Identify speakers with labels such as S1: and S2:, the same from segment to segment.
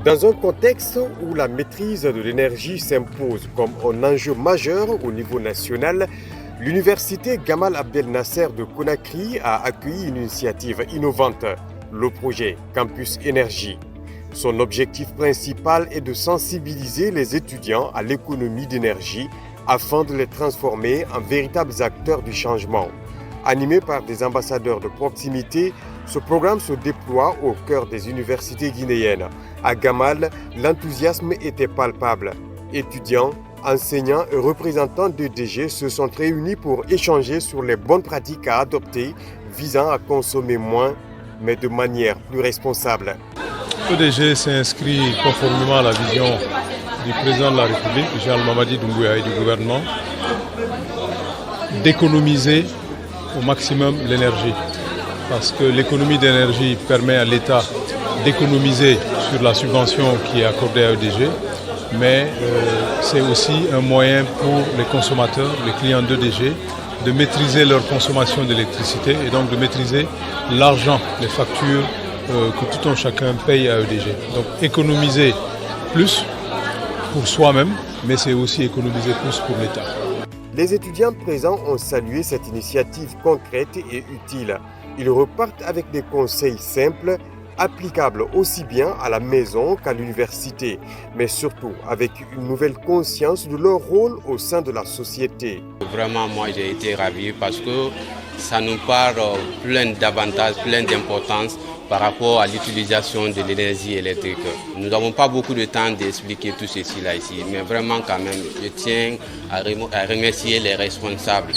S1: Dans un contexte où la maîtrise de l'énergie s'impose comme un enjeu majeur au niveau national, l'université Gamal Abdel Nasser de Conakry a accueilli une initiative innovante, le projet Campus Énergie. Son objectif principal est de sensibiliser les étudiants à l'économie d'énergie afin de les transformer en véritables acteurs du changement. Animé par des ambassadeurs de proximité, ce programme se déploie au cœur des universités guinéennes. À Gamal, l'enthousiasme était palpable. Étudiants, enseignants et représentants d'EDG se sont réunis pour échanger sur les bonnes pratiques à adopter visant à consommer moins, mais de manière plus responsable.
S2: EDG s'inscrit conformément à la vision du président de la République, Jean Mamadi Doumbouya, et du gouvernement, d'économiser au maximum l'énergie. Parce que l'économie d'énergie permet à l'État d'économiser sur la subvention qui est accordée à EDG, mais c'est aussi un moyen pour les consommateurs, les clients d'EDG, de maîtriser leur consommation d'électricité et donc de maîtriser l'argent, les factures que tout un chacun paye à EDG. Donc économiser plus pour soi-même, mais c'est aussi économiser plus pour l'État.
S1: Les étudiants présents ont salué cette initiative concrète et utile. Ils repartent avec des conseils simples, applicables aussi bien à la maison qu'à l'université, mais surtout avec une nouvelle conscience de leur rôle au sein de la société.
S3: Vraiment, moi j'ai été ravi parce que ça nous parle plein d'avantages, plein d'importance par rapport à l'utilisation de l'énergie électrique. Nous n'avons pas beaucoup de temps d'expliquer tout ceci là ici, mais vraiment quand même, je tiens à remercier les responsables.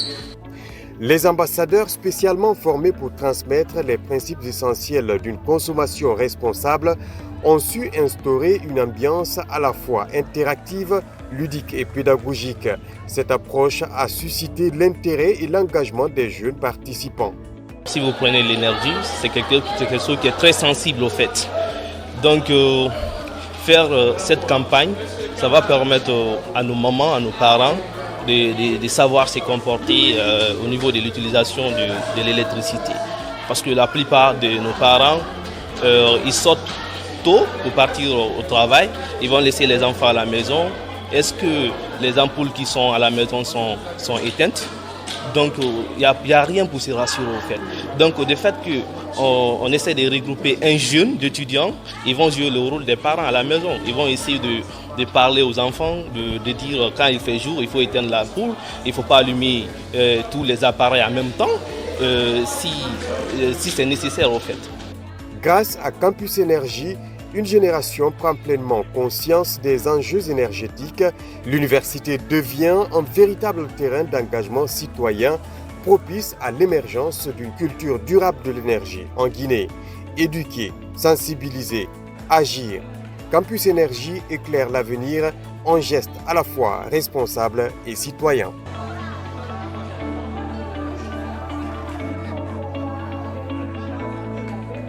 S1: Les ambassadeurs spécialement formés pour transmettre les principes essentiels d'une consommation responsable ont su instaurer une ambiance à la fois interactive, ludique et pédagogique. Cette approche a suscité l'intérêt et l'engagement des jeunes participants.
S4: Si vous prenez l'énergie, c'est quelque chose qui est très sensible au fait. Donc faire cette campagne, ça va permettre à nos mamans, à nos parents, de savoir se comporter au niveau de l'utilisation de l'électricité. Parce que la plupart de nos parents, ils sortent tôt pour partir au travail, ils vont laisser les enfants à la maison. Est-ce que les ampoules qui sont à la maison sont éteintes? Donc il n'y a rien pour se rassurer au fait. Donc du fait qu'on essaie de regrouper un jeune d'étudiants, ils vont jouer le rôle des parents à la maison. Ils vont essayer de parler aux enfants, de dire quand il fait jour, il faut éteindre l'ampoule, il ne faut pas allumer tous les appareils en même temps, si c'est nécessaire au fait.
S1: Grâce à Campus Énergie, une génération prend pleinement conscience des enjeux énergétiques. L'université devient un véritable terrain d'engagement citoyen propice à l'émergence d'une culture durable de l'énergie en Guinée. Éduquer, sensibiliser, agir. Campus Énergie éclaire l'avenir en geste à la fois responsable et citoyen.